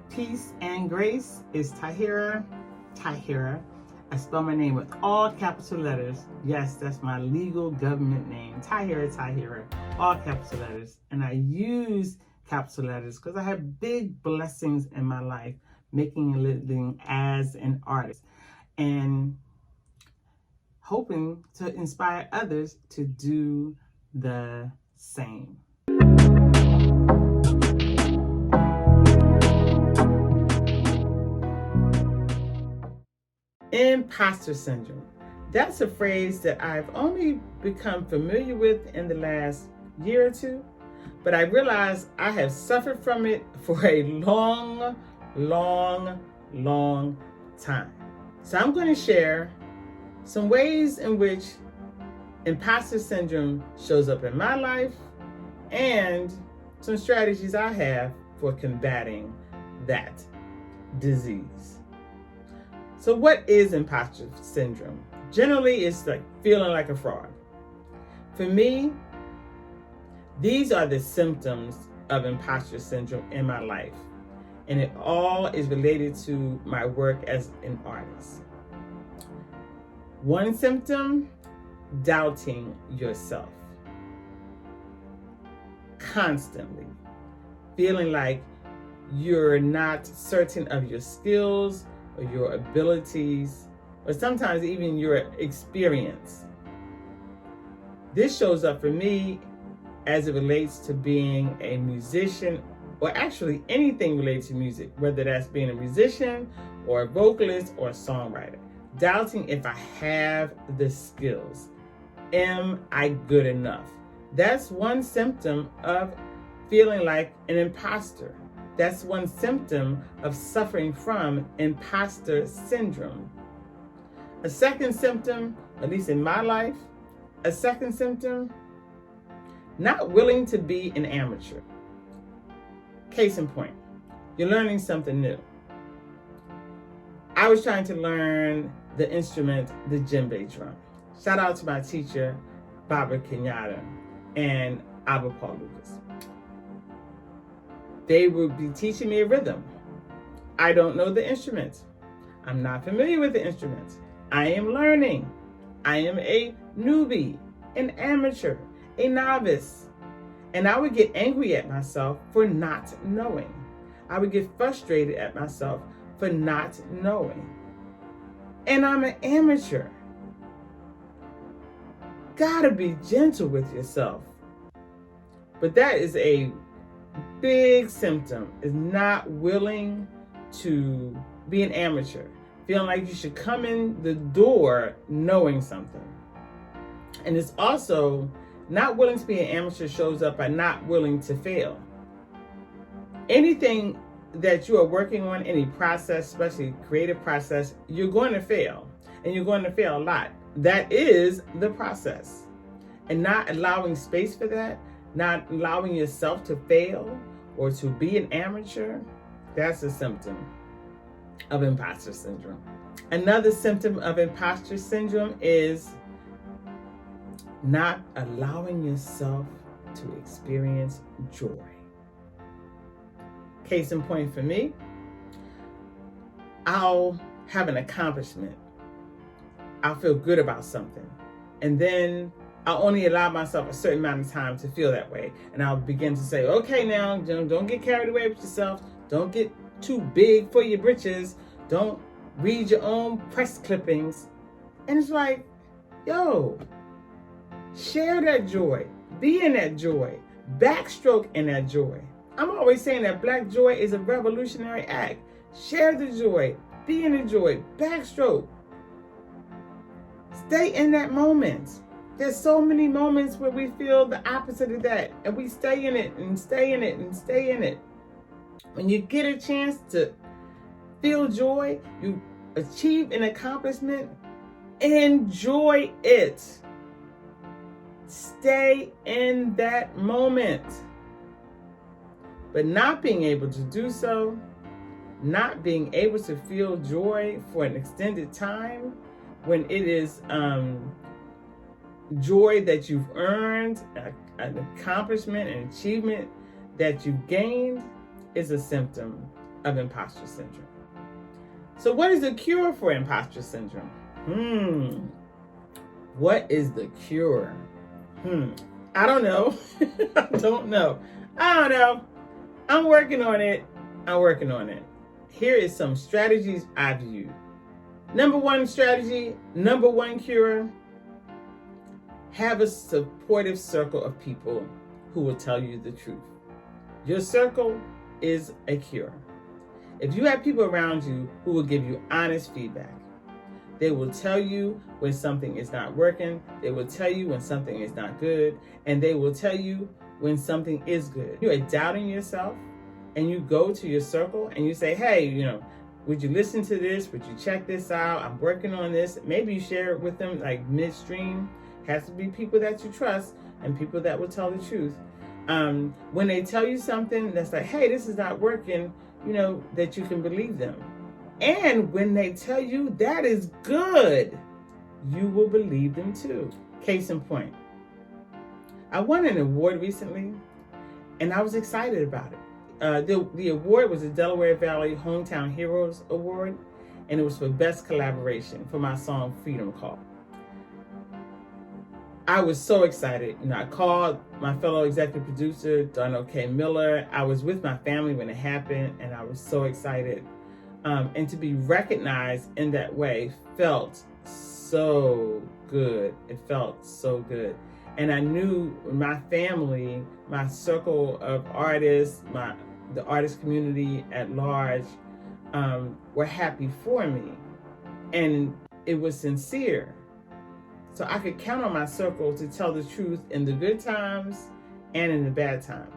Peace and grace is TAHIRA. TAHIRA. I spell my name with all capital letters. Yes, that's my legal government name. TAHIRA, all capital letters. And I use capital letters because I have big blessings in my life, making a living as an artist and hoping to inspire others to do the same. Imposter syndrome. That's a phrase that I've only become familiar with in the last year or two, but I realize I have suffered from it for a long time. So I'm going to share some ways in which imposter syndrome shows up in my life and some strategies I have for combating that disease. So what is imposter syndrome? Generally, it's like feeling like a fraud. For me, these are the symptoms of imposter syndrome in my life. And it all is related to my work as an artist. One symptom, doubting yourself. Constantly feeling like you're not certain of your skills or your abilities, or sometimes even your experience. This shows up for me as it relates to being a musician, or actually anything related to music, whether that's being a musician or a vocalist or a songwriter. Doubting if I have the skills. Am I good enough? That's one symptom of feeling like an imposter. That's one symptom of suffering from imposter syndrome. A second symptom, at least in my life, a second symptom, not willing to be an amateur. Case in point, you're learning something new. I was trying to learn the instrument, the djembe drum. Shout out to my teacher, Barbara Kenyatta and Abba Paul Lucas. They would be teaching me a rhythm. I don't know the instruments. I'm not familiar with the instruments. I am learning. I am a newbie, an amateur, a novice. And I would get angry at myself for not knowing. I would get frustrated at myself for not knowing. And I'm an amateur. Gotta be gentle with yourself. But that is a big symptom, is not willing to be an amateur, feeling like you should come in the door knowing something. And it's also not willing to be an amateur shows up by not willing to fail. Anything that you are working on, any process, especially creative process, you're going to fail, and you're going to fail a lot. That is the process. And not allowing space for that, not allowing yourself to fail or to be an amateur, that's a symptom of imposter syndrome. Another symptom of imposter syndrome is not allowing yourself to experience joy. Case in point for me, I'll have an accomplishment. I'll feel good about something. And then I'll only allow myself a certain amount of time to feel that way. And I'll begin to say, okay, now, don't get carried away with yourself. Don't get too big for your britches. Don't read your own press clippings. And it's like, yo, share that joy. Be in that joy. Backstroke in that joy. I'm always saying that Black joy is a revolutionary act. Share the joy. Be in the joy. Backstroke. Stay in that moment. There's so many moments where we feel the opposite of that, and we stay in it and stay in it and stay in it. When you get a chance to feel joy, you achieve an accomplishment, enjoy it. Stay in that moment. But not being able to do so, not being able to feel joy for an extended time, when it is joy that you've earned, an accomplishment, an achievement that you've gained, is a symptom of imposter syndrome. So what is the cure for imposter syndrome? What is the cure? I don't know. I don't know. I'm working on it. Here is some strategies I've used. Number one strategy, number one cure, have a supportive circle of people who will tell you the truth. Your circle is a cure. If you have people around you who will give you honest feedback, they will tell you when something is not working, they will tell you when something is not good, and they will tell you when something is good. You are doubting yourself, and you go to your circle and you say, hey, would you listen to this? Would you check this out? I'm working on this. Maybe you share it with them like midstream. Has to be people that you trust and people that will tell the truth. When they tell you something that's like, hey, this is not working, that you can believe them. And when they tell you that is good, you will believe them too. Case in point, I won an award recently and I was excited about it. The award was the Delaware Valley Hometown Heroes Award, and it was for Best Collaboration for my song Freedom Call. I was so excited. I called my fellow executive producer, Darnell K. Miller. I was with my family when it happened, and I was so excited. And to be recognized in that way felt so good. It felt so good. And I knew my family, my circle of artists, the artist community at large, were happy for me. And it was sincere. So I could count on my circle to tell the truth in the good times and in the bad times.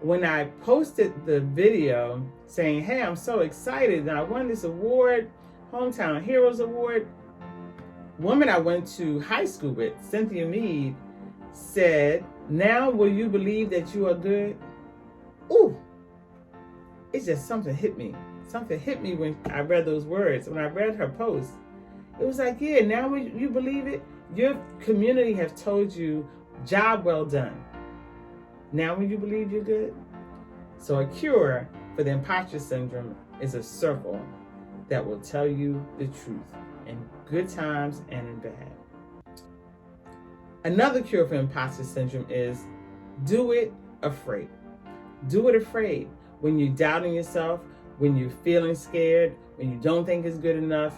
When I posted the video saying, hey, I'm so excited that I won this award, Hometown Heroes Award, woman I went to high school with, Cynthia Meade, said, now will you believe that you are good? Ooh, it's just something hit me. Something hit me when I read those words. When I read her post, it was like, yeah, now will you believe it? Your community has told you, job well done. Now will you believe you're good? So a cure for the imposter syndrome is a circle that will tell you the truth in good times and in bad. Another cure for imposter syndrome is do it afraid. Do it afraid. When you're doubting yourself, when you're feeling scared, when you don't think it's good enough,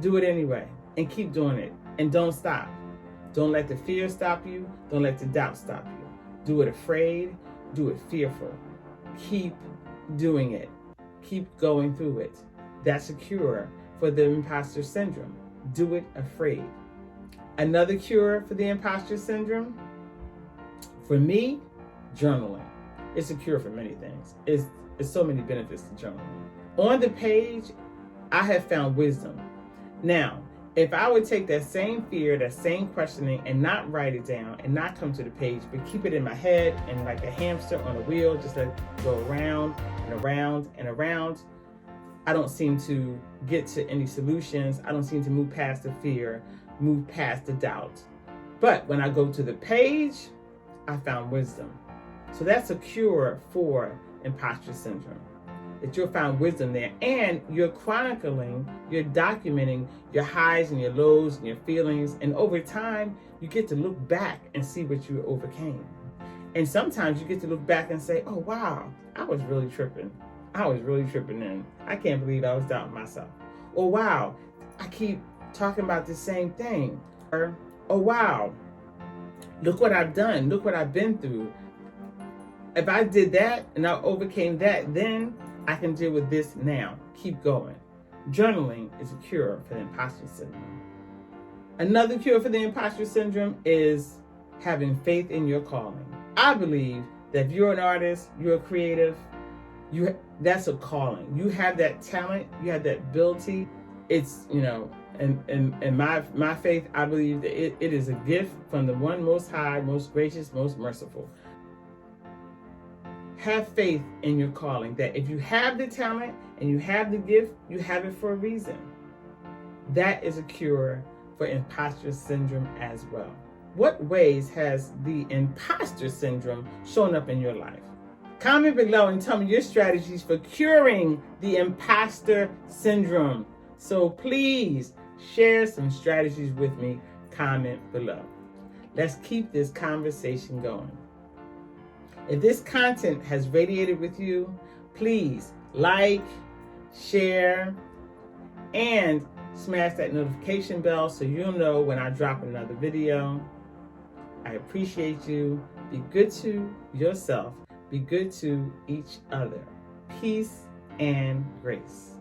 do it anyway and keep doing it. And don't stop. Don't let the fear stop you. Don't let the doubt stop you. Do it afraid. Do it fearful. Keep doing it. Keep going through it. That's a cure for the imposter syndrome. Do it afraid. Another cure for the imposter syndrome, for me, journaling. It's a cure for many things. It's so many benefits to journaling. On the page, I have found wisdom. Now, if I would take that same fear, that same questioning, and not write it down and not come to the page, but keep it in my head and like a hamster on a wheel, just let it go around and around and around, I don't seem to get to any solutions. I don't seem to move past the fear, move past the doubt. But when I go to the page, I found wisdom. So that's a cure for imposter syndrome. That you'll find wisdom there, and you're chronicling, you're documenting your highs and your lows and your feelings, and over time you get to look back and see what you overcame. And sometimes you get to look back and say, oh wow, I was really tripping then. I can't believe I was doubting myself. Or wow, I keep talking about the same thing. Or oh wow, look what I've done, look what I've been through. If I did that and I overcame that then, I can deal with this now. Keep going. Journaling is a cure for the imposter syndrome. Another cure for the imposter syndrome is having faith in your calling. I believe that if you're an artist, you're a creative, that's a calling. You have that talent, you have that ability. It's, in my faith, I believe that it is a gift from the one most high, most gracious, most merciful. Have faith in your calling, that if you have the talent and you have the gift, you have it for a reason. That is a cure for imposter syndrome as well. What ways has the imposter syndrome shown up in your life? Comment below and tell me your strategies for curing the imposter syndrome. So please share some strategies with me. Comment below. Let's keep this conversation going. If this content has radiated with you, please like, share, and smash that notification bell so you'll know when I drop another video. I appreciate you. Be good to yourself. Be good to each other. Peace and grace.